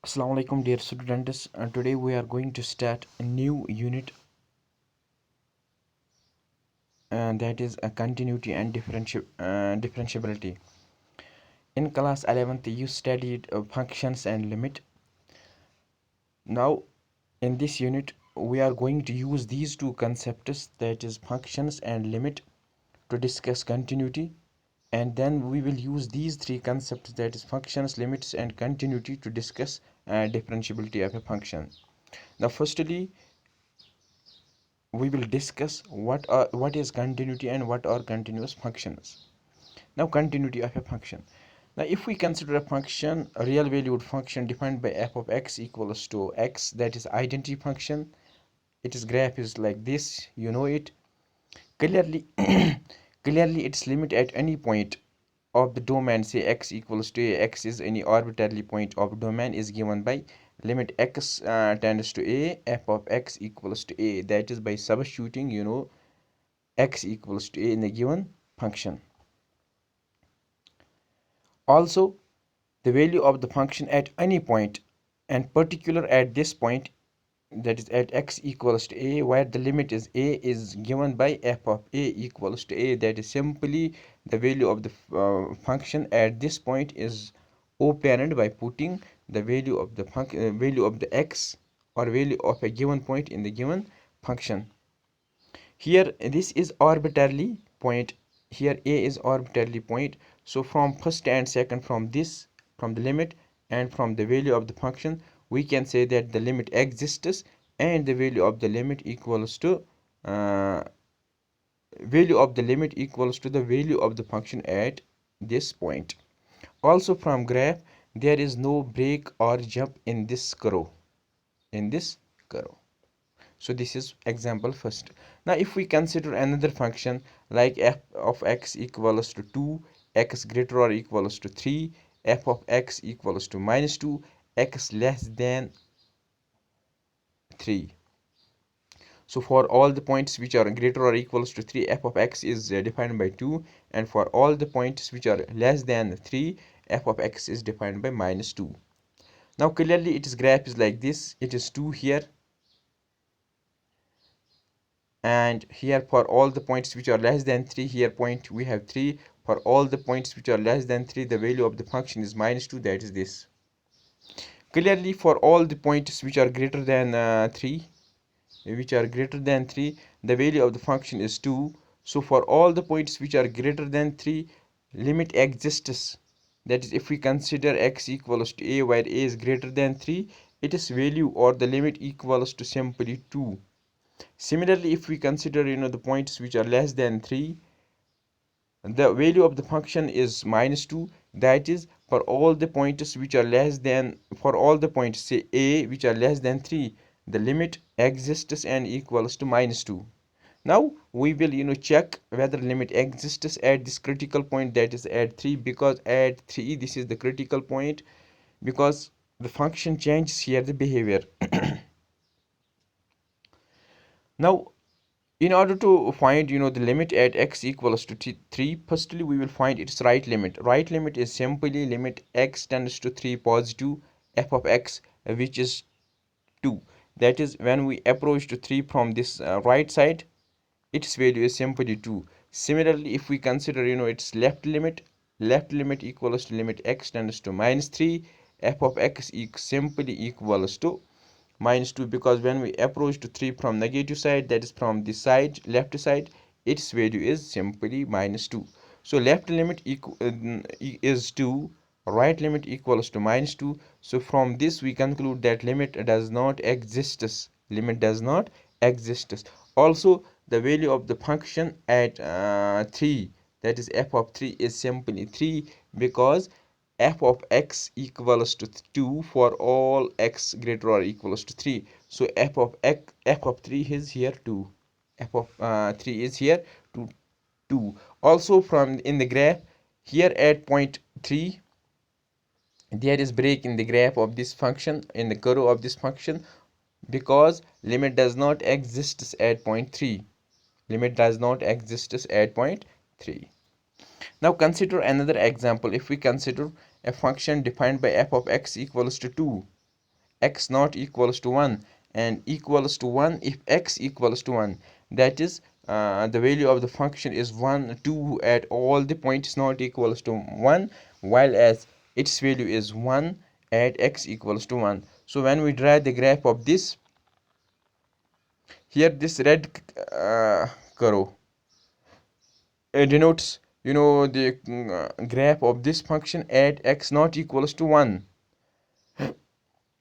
Assalamu alaikum dear students. Today we are going to start a new unit, and that is a continuity and differentiability. In class 11th you studied functions and limit. Now in this unit we are going to use these two concepts, that is functions and limit, to discuss continuity, and then we will use these three concepts, that is functions, limits and continuity, to discuss differentiability of a function. Now firstly we will discuss what is continuity and what are continuous functions. Now continuity of a function. Now if we consider a function, a real valued function defined by f of x equals to x, that is identity function. Its graph is like this, you know it clearly. Clearly its limit at any point of the domain, say x equals to a, x is any arbitrary point of domain, is given by limit x tends to a, f of x equals to a, that is by substituting x equals to a in the given function. Also the value of the function at any point, and particular at this point, that is at x equals to a, where the limit is a, is given by f of a equals to a, that is simply the value of the function at this point is opened by putting the value of the value of the x or value of a given point in the given function. Here this is arbitrarily point, here a is arbitrarily point, so from first and second, from the limit and from the value of the function, we can say that the limit exists and the value of the limit equals to the value of the function at this point. Also from graph there is no break or jump in this curve, so this is example first. Now if we consider another function like f of x equals to 2, x greater or equals to 3, f of x equals to minus 2, x less than 3. So for all the points which are greater or equals to 3, f of x is defined by 2, and for all the points which are less than 3, f of x is defined by minus 2. Now clearly its graph is like this, it is 2 here, and here for all the points which are less than 3, here point we have 3. For all the points which are less than 3, the value of the function is minus 2, that is this. Clearly for all the points which are greater than 3, the value of the function is 2. So for all the points which are greater than 3, limit exists, that is if we consider x equals to a where a is greater than 3, its value or the limit equals to simply 2. Similarly, if we consider the points which are less than 3, the value of the function is minus 2. That is for all the points which are less than, for all the points say a which are less than 3, the limit exists and equals to minus 2. Now we will check whether limit exists at this critical point, that is at 3, because at 3 this is the critical point, because the function changes here the behavior. Now in order to find the limit at x equals to 3, firstly we will find its right limit. Right limit is simply limit x tends to 3 positive f of x, which is 2. That is when we approach to 3 from this right side, its value is simply 2. Similarly, if we consider its left limit equals to limit x tends to minus 3, f of x simply equals to minus 2, because when we approach to 3 from negative side, that is from the side left side, its value is simply minus 2. So left limit is 2, right limit equals to minus 2. So from this we conclude that limit does not exist. Also the value of the function at 3, that is f of 3, is simply 3, because f of x equals to 2 for all x greater or equals to 3. So f of 3 is here 2. F of 3 is here to 2. Also from in the graph, here at point 3, there is break in the graph of this function, in the curve of this function, because limit does not exist at point 3. Now consider another example. If we consider a function defined by f of x equals to 2, x not equals to 1 and equals to 1 if x equals to 1. That is, the value of the function is 1 2 at all the points not equals to 1, while as its value is 1 at x equals to 1. So when we draw the graph of this, here this red curve denotes the graph of this function at x not equals to 1.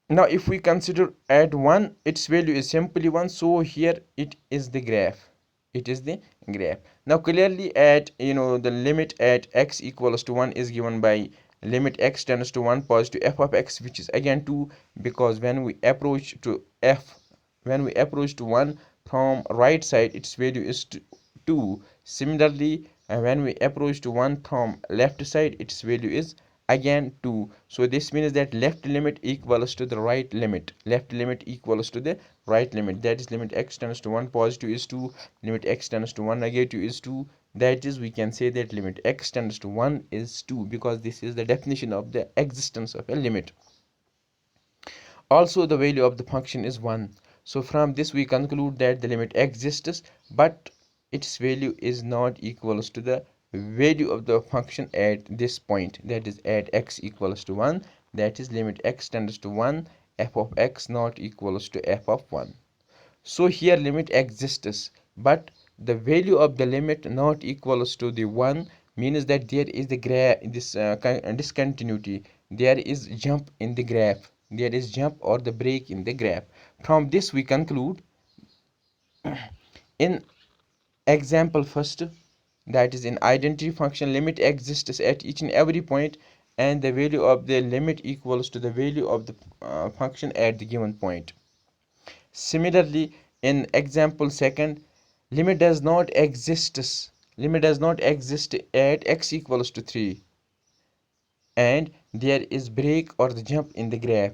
Now if we consider at 1 its value is simply 1, so here it is the graph, now clearly at the limit at x equals to 1 is given by limit x tends to 1 positive f of x, which is again 2, because when we approach to 1 from right side its value is 2. Similarly, when we approach to 1 from left side its value is again 2. So this means that left limit equals to the right limit, that is limit x tends to 1 positive is 2, limit x tends to 1 negative is 2. That is, we can say that limit x tends to 1 is 2, because this is the definition of the existence of a limit. Also the value of the function is 1. So from this we conclude that the limit exists, but its value is not equals to the value of the function at this point, that is at x equals to 1, that is limit x tends to 1 f of x not equals to f of 1. So here limit exists, but the value of the limit not equals to the 1 means that there is the discontinuity, there is jump in the graph, there is jump or the break in the graph. From this we conclude in example first, that is in identity function, limit exists at each and every point and the value of the limit equals to the value of the function at the given point. Similarly, in example second, limit does not exist at x equals to 3 and there is break or the jump in the graph.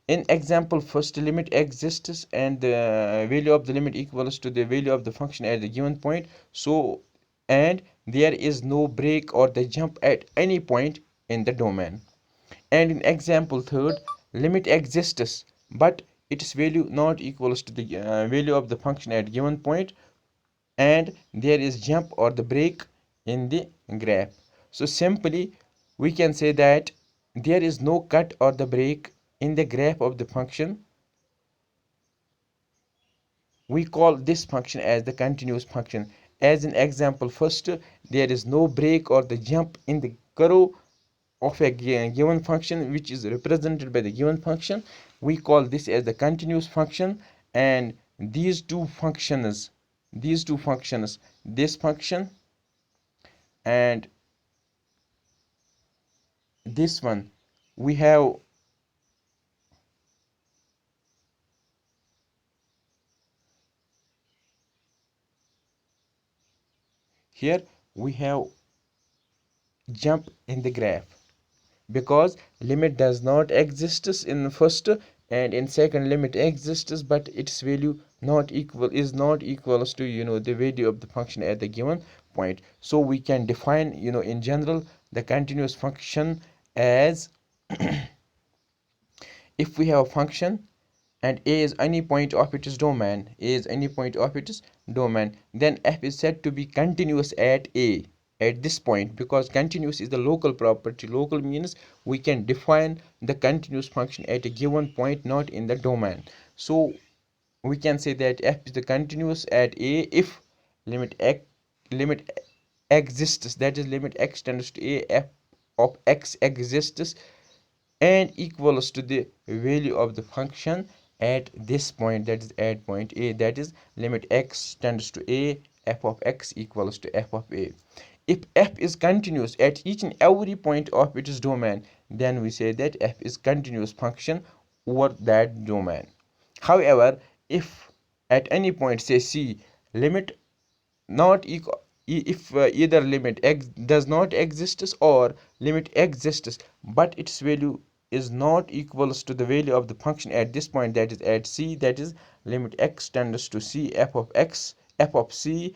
In example first, limit exists and the value of the limit equals to the value of the function at the given point, so and there is no break or the jump at any point in the domain. And in example third, limit exists but its value not equals to the value of the function at given point and there is jump or the break in the graph. So simply we can say that there is no cut or the break in the graph of the function. We call this function as the continuous function. As in example first, there is no break or the jump in the curve of a given function which is represented by the given function. We call this as the continuous function, and these two functions, this function and this one, we have here we have jump in the graph because limit does not exist in first and in second limit exists but its value is not equals to the value of the function at the given point. So we can define in general the continuous function as if we have a function and a is any point of its domain, then f is said to be continuous at a at this point, because continuous is the local property. Local means we can define the continuous function at a given point, not in the domain. So we can say that f is the continuous at a if limit exists, that is limit x tends to a, f of x exists and equals to the value of the function at this point, that is at point a, that is limit x tends to a, f of x equals to f of a. If f is continuous at each and every point of its domain, then we say that f is continuous function over that domain. However, if at any point, say c, limit not equal, if either limit x does not exist or limit exists but its value is not equals to the value of the function at this point, that is at c, that is limit x tends to c, f of x, f of c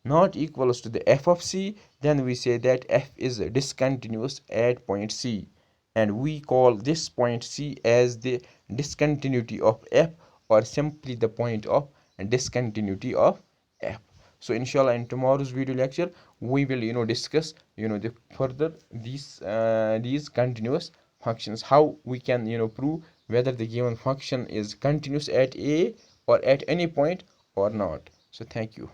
not equals to the f of c, then we say that f is discontinuous at point c. and we call this point C as the discontinuity of f, or simply the point of discontinuity of f. So inshallah in tomorrow's video lecture we will discuss the further these continuous functions, how we can prove whether the given function is continuous at a or at any point or not. So thank you.